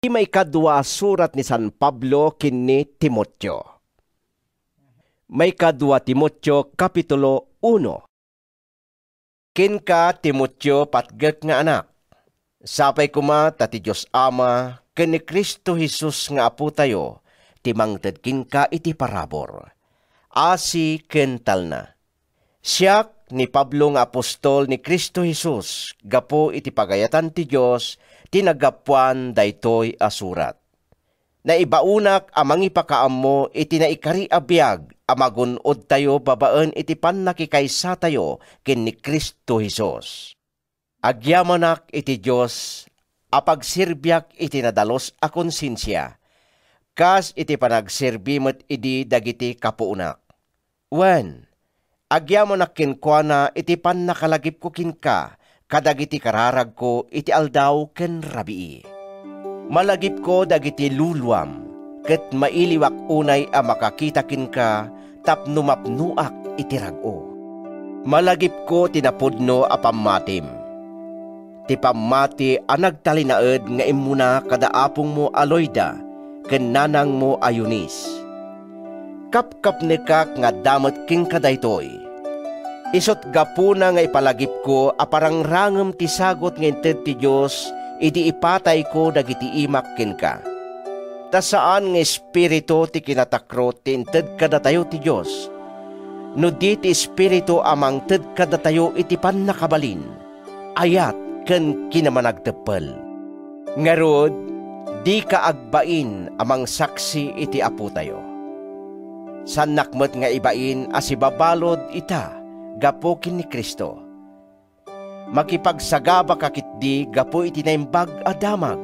May kadwa surat ni San Pablo kini Timotyo. May kadwa Timotyo kapitulo 1. Kinka Timotyo patgek nga anak. Sapay kuma tati Diyos Ama ken ni Kristo Jesus nga apo tayo timangted kinka iti parabor. Asi kental na. Siyak ni Pablo nga apostol ni Kristo Jesus gapo iti pagayatan ti Diyos tinagapuan daytoy asurat. Naibaunak amang ipakaammo iti naikari abiyag amagunod tayo babaen iti pannakikaysa tayo ken ni Kristo Jesus. Agyamanak iti Dios apagsirbyak iti nadalos a konsensya kas iti panagserbi met idi dagiti kapuunak. Wen, agyamanak kenkwana iti pannakalagip ko kinka kadagiti kararag ko iti aldaw ken rabii. Malagip ko dagiti luluam, ket mailiwak unay a makakita kinka tapnumapnuak iti rag-o. Malagip ko tinapudno a pammatim. Ti pammati a nagtalinaed nga imuna kada apong mo Aloyda, ken nanang mo Ayunis. Kapkap nekak nga damet king kadaytoy. Isot gapuna nga ipalagip ko aparang rangem ti sagot nga inted ti Diyos idi ipatay ko dagiti imak kenka. Ta saan nga espiritu ti kinatakro ti inted kadatayo ti Diyos. No di ti espiritu amang ted kadatayo iti pannakabalin, ayat ken kinamanagtepel. Ngarod, di ka agbain amang saksi iti apo tayo. Sanakmet nga ibain asibabalod ita gapo kin ni Kristo. Makipagsagaba kakitdi gapo iti naimbag adamag,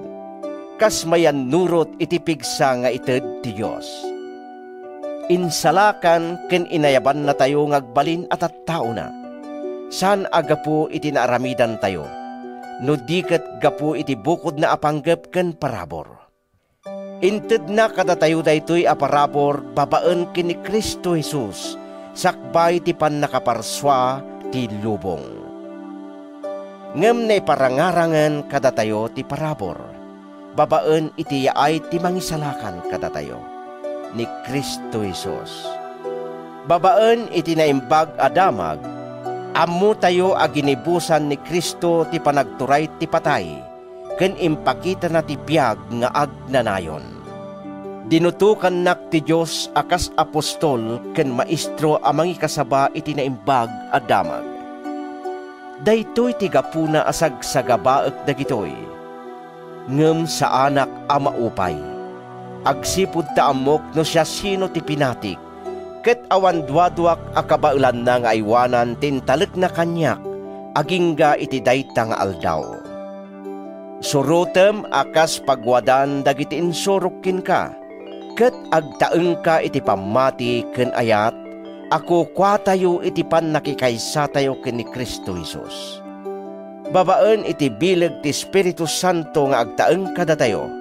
kas mayan nurot iti pigsa nga ited ti Diyos. Insalakan ken inayaban na tayo ngagbalin at tao na. San agapo iti naaramidan tayo, no diket gapo iti bukod na apanggep ken parabor. Inted na kada tayo daytoy a parabor babaen ken ni Kristo Jesus, sakbay ti pannakaparswa ti lubong. Ngem na iparangarangan kada tayo ti parabor, babaen iti yaay ti mangisalakan kada tayo ni Kristo Jesus. Babaen iti naimbag adamag, ammo tayo aginibusan ni Kristo ti panagturay ti patay, ken impakita na ti biag nga agnanayon. Dinutukan nak ti Diyos akas apostol ken maestro amang ikasaba iti naimbag adamag. Daytoy ti gapuna asag sagabaek dagitoy. Ngem sa anak a maupay. Agsipud ta amok no siya sino ti pinatik, ket awan duaduak a kabailan na nga aywanan tintalek na kanyak, agingga iti dayta nga aldaw. Surutem akas pagwadan dagiti insurok kinka, ket agtaeng ka iti pamati ken ayat, ako kwatayo iti pannakikaysa tayo ken ni Kristo Jesus. Babaen iti bileg ti Espiritu Santo nga agtaeng kada tayo.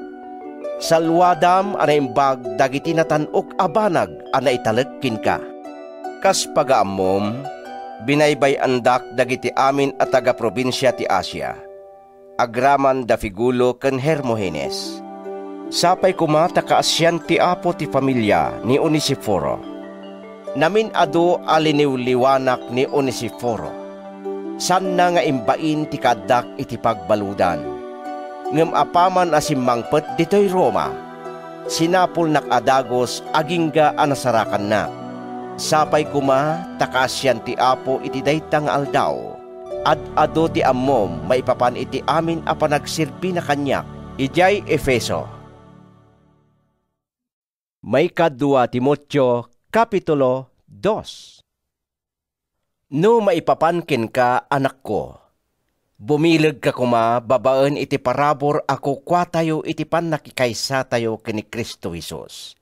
Salwadam anaimbag dagiti natanok abanag ana italek kinka. Kas pagaamom, binaybay andak dagiti amin at taga-probinsya ti Asia. Agraman da Figulo ken Hermogenes. Sapay kumata kaasyan ti apo ti pamilya ni Onesiforo. Namin ado aliniwliwanak ni Onesiforo. San na nga imbain ti kadak iti pagbaludan. Ngem apaman asimmangpet ditoy Roma. Sinapol nakadagos agingga anasarakan na. Sapay kuma takasyan ti apo iti dayta nga aldaw. Ad-ado ti ammom maipapan iti amin a panagsirbi na kanyak. Ijay Efeso. May kadwa Timotyo kapitulo 2. No maipapankin ka, anak ko, bumilag ka kuma babaen iti parabor ako kwatayo iti pannakikaysa tayo ken ni Kristo Jesus.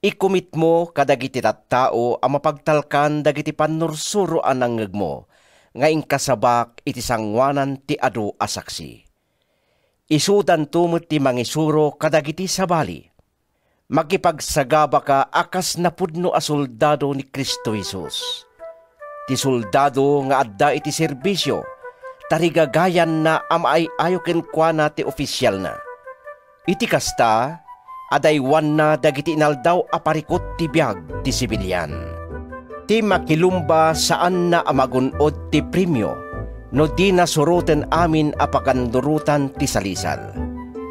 Ikumit mo kadagiti tattao a mapagtalkan dagiti pannursuro a nangeg mo, nga ingkasabak iti sangwanan ti adu a saksi. Isudan tumot ti mangisuro kadagiti sabali. Makipagsagaba ka akas napudno a soldado ni Kristo Jesus. Ti soldado nga adda iti serbisyo, tarigagayan na amay ayo kenkwana ti opisyal na. Iti kasta, adaywan na dagiti inaldaw aparikot ti biag ti sibilyan. Ti makilumba saan na amagunod ti premyo, no di nasurutan amin apakandurutan ti salisal.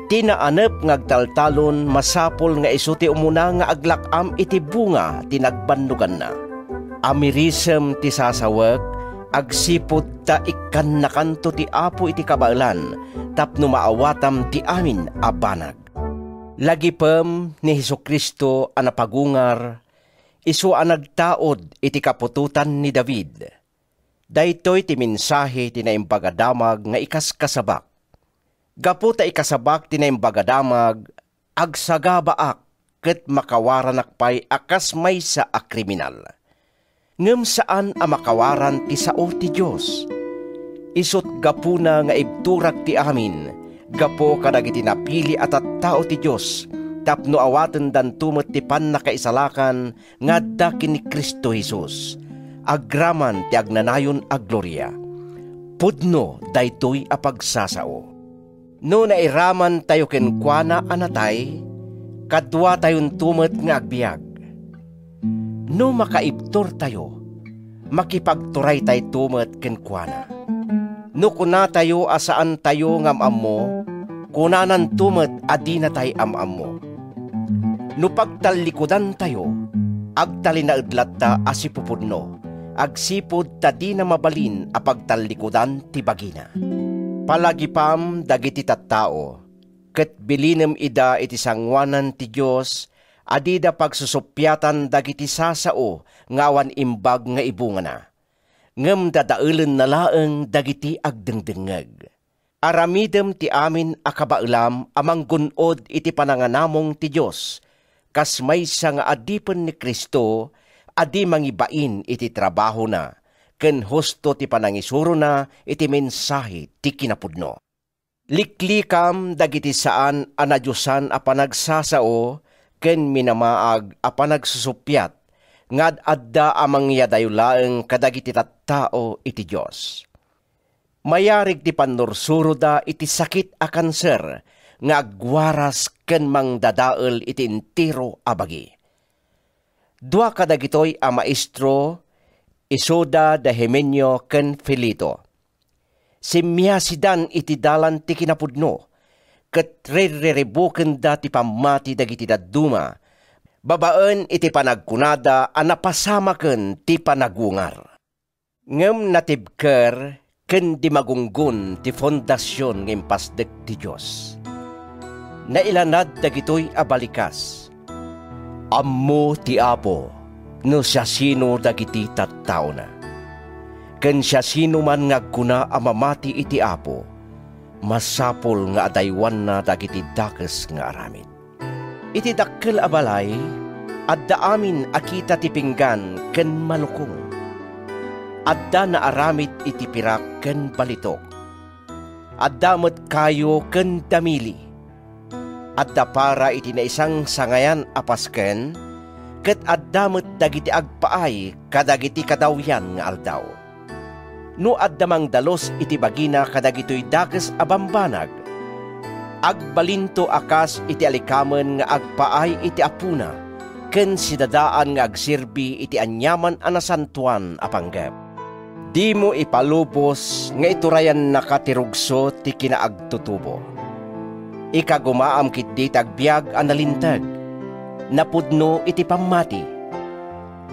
Ti naanep ngagtaltalon masapol nga isu ti umuna nga aglakam iti bunga ti nagbandugan na. Amirisem ti sasawag, agsipod ta ikkan nakanto ti Apo iti kabailan, tapno maawatam ti amin abanag. Lagipem ni Hesukristo a napagungar, isu a nagtaod iti kapututan ni David. Daytoy ti mensahe ti naimbagadamag nga ikaskasabak. Gaputa ikasabak ti naimbagadamag, agsagabaak ket makawaran akpay akas maysa a kriminal. Ngem saan a makawaran ti sao ti Dios? Isut gapuna nga ibturak ti amin, gapo kadagiti napili at tao ti Dios, tapno awaten dan tumet ti pannakaisalakan ngadda ken ni Kristo Jesus. Agraman ti agnanayon a gloria. Pudno daytoy a pagsasao. No nairaman tayo kenkwana anatay, kadwa tayon tumet nga agbiag. No makaibtor tayo, makipagturay tayo tumet kenkwana. No kuna tayo asaan tayo ngamam mo, kunanan tumet adi na tayo amam mo. No pagtalikudan tayo, agtalinaudlat ta asipupudno, agsipod ta di na mabalin a pagtalikudan ti bagina. Palagipam dagiti tattao, ket bilinem ida iti sangwanan ti Dios, adida pagsusupyatan dagiti sasao ngawan imbag nga ibunga na. Ngem dadaelen na laeng dagiti agdengdengeg. Aramidem ti amin akabailam amang gunod iti pananganamong ti Dios, kas maysa nga adipen ni Kristo, adi mangibain iti trabaho na, ken husto ti panangisuro na iti mensahe ti kinapudno. Liklikam dagiti saan anadyusan a panagsasao, ken minamaag a panagsusupyat, ngad adda amang yadayulaeng kadagiti tattao iti Dios. Mayarig ti panursuro da iti sakit a kanser, nga agwaras ken mangdadael iti entero a bagi. Dua kadagitoy a maestro, Isoda da Hemenyo ken Filito. Simyasidan iti dalan ti kinapudno, ket rereribuken da ti pamati dagiti dadduma, babaen iti panagkunada a napasamaken ti panagungar. Ngem natibker ken di magunggun ti fondasyon ng impasdek ti Diyos. Nailanad dagitoy a balikas. Ammo ti Apo, no siya sino dagiti tattao na. Ken siya sino man ngagkuna a mamati iti Apo, masapol nga adaywan na dagiti dakes nga aramid. Iti dakkel a balay, adda amin akita ti pinggan ken malukong. Adda na aramid iti pirak ken balitok. Adda met kayo ken damili. Adda para iti naisang sangayan apasken, ket addamet dagiti agpaay kadagiti kadawyan nga aldaw. No addamang dalos iti bagina kadagitoy dakes a bambanag, agbalinto akas iti alikamen nga agpaay iti apuna, ken sidadaan nga agsirbi iti anyaman a nasantuan a panggep. Di mo ipalubos nga iturayan nakatirugso ti kinaagtutubo. Ikagumaam kit di tagbiag a nalintag, napudno iti pamati.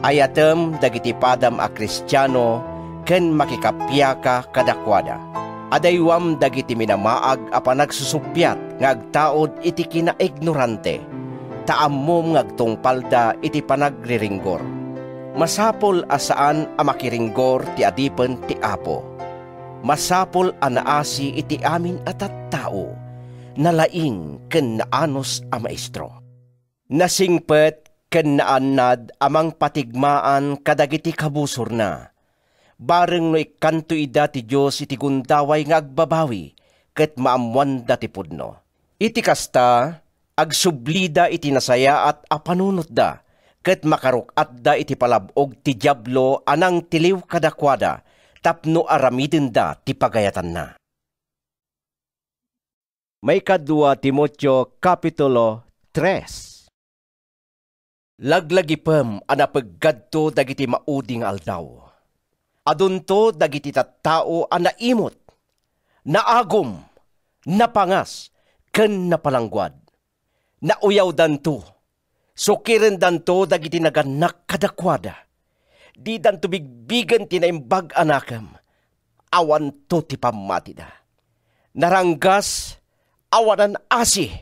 Ayatem dagiti padam a Kristiyano ken makikapyaka kadakwada. Adaywam dagiti minamaag a panagsusupyat nga agtaod iti kinaignorante. Taammom ngagtungpalda iti panagriringgor. Masapol asaan a makiringgor ti adipen ti Apo. Masapol a naasi iti amin at tattao, nalaing ken naanos a maestro. Nasingpet ken naannad amang patigmaan kadagiti kabusor na. Bareng no ikanto ida ti Diyos iti gundaway nga agbabawi, ket maamwan da ti pudno. Iti kasta, agsublida iti nasaya at apanunot da, ket makarukat da iti palabog ti Diablo anang tiliw kadakwada, tapno aramidin da ti pagayatan na. May kadua Timotyo Kapitulo 3. Laglagipem anapaggadto dagiti mauding aldaw. Adunto dagiti tattao anaimot, naagom, napangas, ken napalangguad. Nauyaw danto, sukiren danto dagiti naganak kadakwada. Di danto bigbigan tinaimbag anakam, awan to ti pamatida. Naranggas, awanan asi,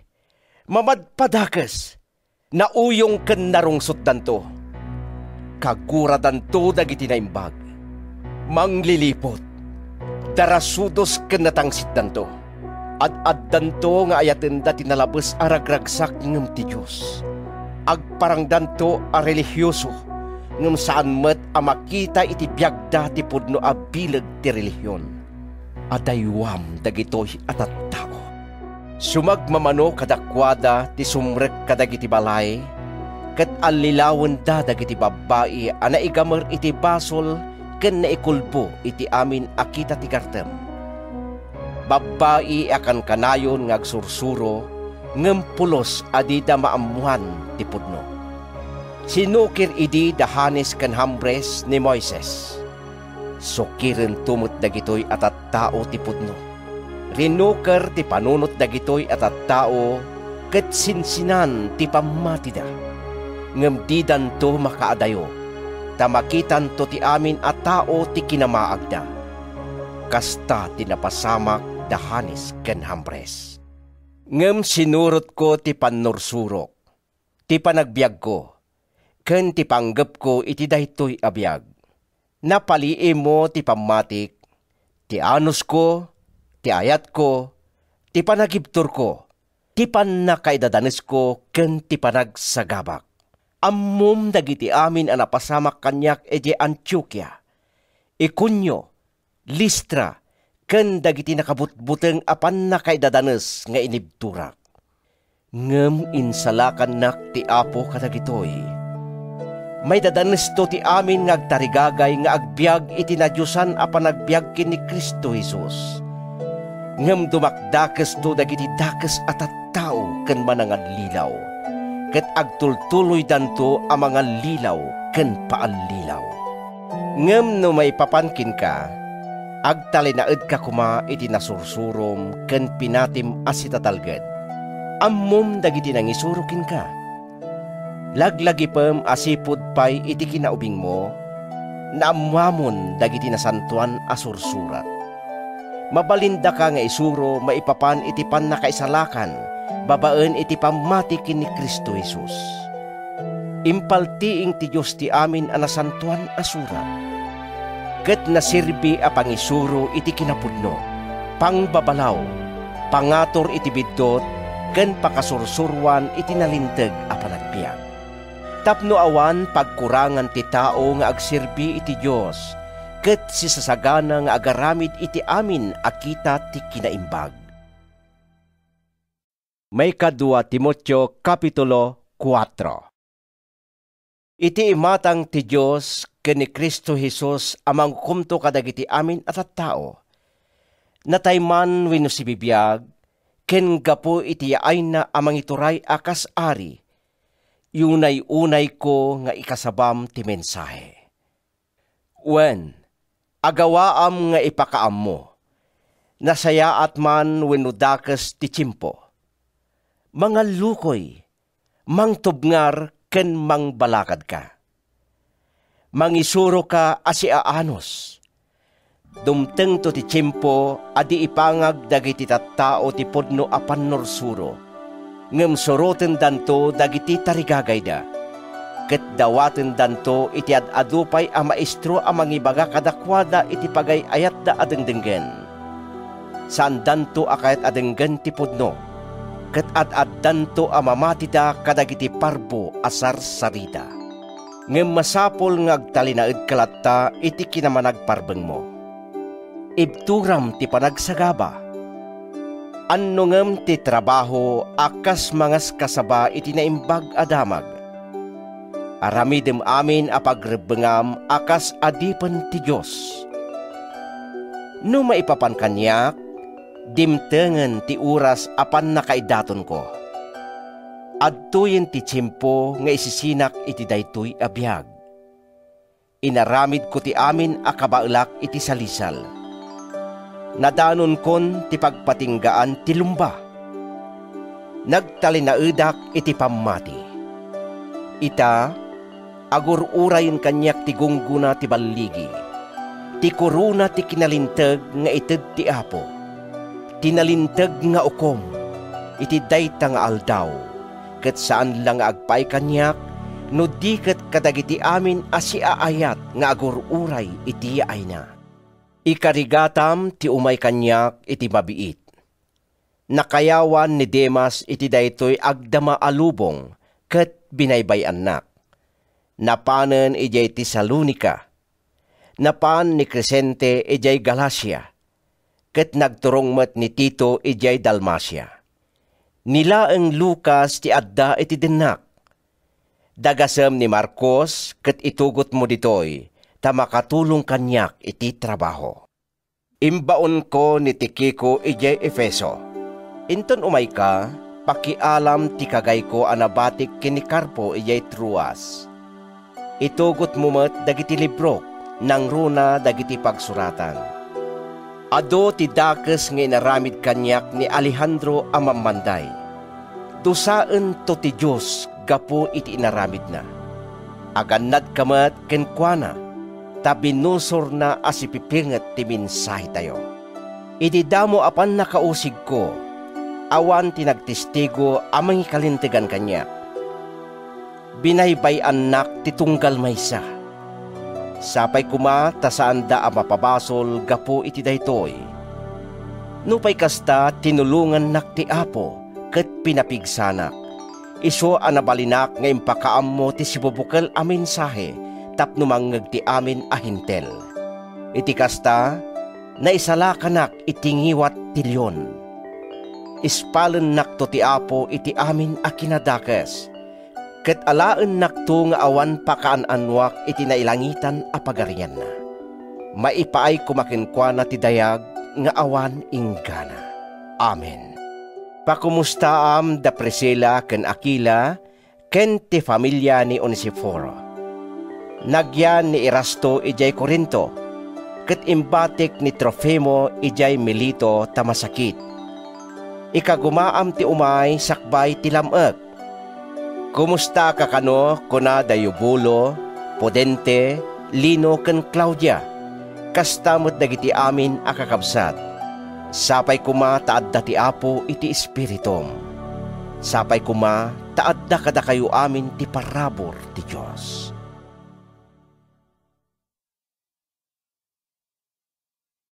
mamadpadakas, nauyong ken narungsot danto. Kagura danto dagiti naimbag, manglilipot, darasudos ken natangsit danto. Ad danto nga ayaten dati nalabes aragragsak ngem ti Diyos. Agparang danto a religyoso, ngem saan met a makita iti biagda ti pudno a bileg ti relihiyon. Adaywam dagitoy at tao. Sumagmamano kadakwada ti sumrek kadagiti balay, ket allilawen da dagiti babae a naigamer iti basol ken naikulbo iti amin akita ti gartem. Babae akan kanayon nga agsursuro, ngem pulos adida maamuhan ti pudno. Sinukir idi dahanes ken hambres ni Moises. Sukiren tumot dagitoy atat tao ti pudno. Rinuker ti panunot dagitoy atat tao, ket sinsinan ti pamatida. Ngem di danto makaadayo, tamakitan to ti amin a tao ti kinamaagda. Kasta ti napasamak dahanis ken hambres. Ngem sinurot ko ti panursurok, ti panagbiag ko, ken ti panggep ko iti daytoy a biag. Napaliim mo ti pamatik, ti anus ko, ti ayat ko, ti panagibtur ko, ti panakaidadanes ko, ken ti panagsagabak. Ammom dagiti amin a napasamak kanyak iti Antioquia, Iconio, Listra, ken dagiti nakabutbuteng apan nakaidadanes nga inibturak. Ngem insalakan nak ti Apo kadagitoy. May dadanes to ti amin nga agtarigagay nga agbiag iti nadyusan apan agbiag ken ni Kristo Jesus. Ngem dumakdakes to dagiti dakes at tao ken manangad lilaw. Ket agtultuloy danto a mga lilaw ken paallilaw. Ngem no may papankin ka, agtalinaed ka kuma iti nasursurom ken pinatim asitatalged. Ammom dagiti nangisurukin ka. Laglagipem asipud pay iti kinaubing mo, naamwamon dagiti nasantuan asursurat. Mabalinda ka nga isuro maipapan iti pannakaisalakan, babaen iti pamatikin ni Kristo Jesus. Impaltiing ti Diyos ti amin a nasantuan asurat. Ket nasirbi a pangisuro iti kinapudno, pangbabalaw, pangator iti biddot, ken pakasursurwan iti nalinteg a panagbiag. Tapno awan pagkurangan ti tao nga agsirbi iti Diyos, ket sisasagana nga agaramid iti amin akita ti kinaimbag. May kadua Timotyo Kapitulo 4. Iti imatang ti Diyos ken ni Kristo Jesus amang kumto kadagiti amin at tao. Natayman wenno si bibiyag, ken gapo iti yaay na amang ituray akas ari, yunay-unay ko nga ikasabam ti mensahe. Wen, agawaam nga ipakaam mo, nasayaat man wenno dakes ti tiyempo. Mga lukoy, mangtubngar ken mangbalakad ka. Mangisuro ka asiaanos. Dumteng to ti tiyempo adi ipangag dagiti tattao ti pudno a pannursuro. Ngem soroten danto dagiti tarigagay da. Ket dawaten danto iti adupay a maestro a mangibaga kadakwada iti pagay ayat da adengdenggen. Saan danto akayat adenggen ti pudno, ket danto a mamatida kadagiti parbo asar sarita. Ngem masapol nga agtalinaed kalatta iti kinamanagparbeng mo. Ibturam ti panagsagaba. Anno ngem ti trabaho akas mangas kasaba iti naimbag adamag. Aramidem amin a pagrebengam akas adipen ti Diyos. No maipapan kanyak, Dimtengen ti uras apan nakaidaton ko. Adtuyen ti tiyempo nga isisinak iti daytoy a biag. Inaramid ko ti amin a kabaelak iti salisal. Nadanon kon ti pagpatinggaan ti lumba. Nagtalinaedak iti pammati. Ita, agur-urayon kanyak ti gungguna ti balligi. Ti koruna ti kinalinteg nga ited ti Apo. Tinalinteg nga ukom, iti dayta nga aldaw. Ket saan lang agpay kanyak, no di ket kadagiti amin asiaayat nga agur-uray iti yaay na. Ikarigatam ti umay kanyak iti mabiit. Nakayawan ni Demas iti daytoy agdama alubong ket binaybayan nak. Napanen ijay Tesalonica. Napan ni Crescente ijay Galacia. Ket nagturong met ni Tito ijay Dalmacia. Nilaeng Lucas ti adda iti denak. Dagasem ni Marcos ket itugot mo ditoy ta makatulong kanyak iti trabaho. Imbaon ko ni Tikiko ijay Efeso. Inton umay ka, pakialam ti kagay ko anabatik kini Carpo ijay Troas. Itugot mo met dagiti libro nang runa dagiti pagsuratan. Ado ti dakes nga inaramid kanyak ni Alejandro Amamanday. Dusaen to ti Diyos gapo iti inaramid na. Agannad kamat kenkwana, tabinusor na asipipinget ti mensahe tayo. Iti damo apan nakausig ko, awan tinagtestigo amang ikalintigan kanyak. Binaybayan nak ti tunggal maysa. Sapay kuma tasaan da ang mapabasol gapo iti daytoy. Nupay kasta tinulungan nak ti Apo ket pinapigsanak. Iso anabalinak nga impakaam mo ti sibubukal a mensahe tapno mangeg ti amin a hintel. Iti kasta naisalakanak iti ngiwat ti leon. Ispalen nak to ti Apo iti amin a kinadakes. Ket alaen nakto nga awan pakaananwak iti nailangitan a pagarian na. Maipaay kumakinkwana ti dayag nga awan inggana. Amen. Pakumustaam da Priscilla ken Aquila ken ti familia ni Onesiforo. Nagyan ni Erasto ijay Corinto, ket imbatik ni Trofimo ijay Milito ta masakit. Ikagumaam ti umay sakbay ti lameg. Kumusta ka kano kuna da Eubulo, Pudente, Lino ken Claudia? Kastamot dagiti amin a kakabsat. Sapay kuma taadda ti Apo iti Espiritum. Sapay kuma taadda kada kayo amin ti parabor ti Diyos.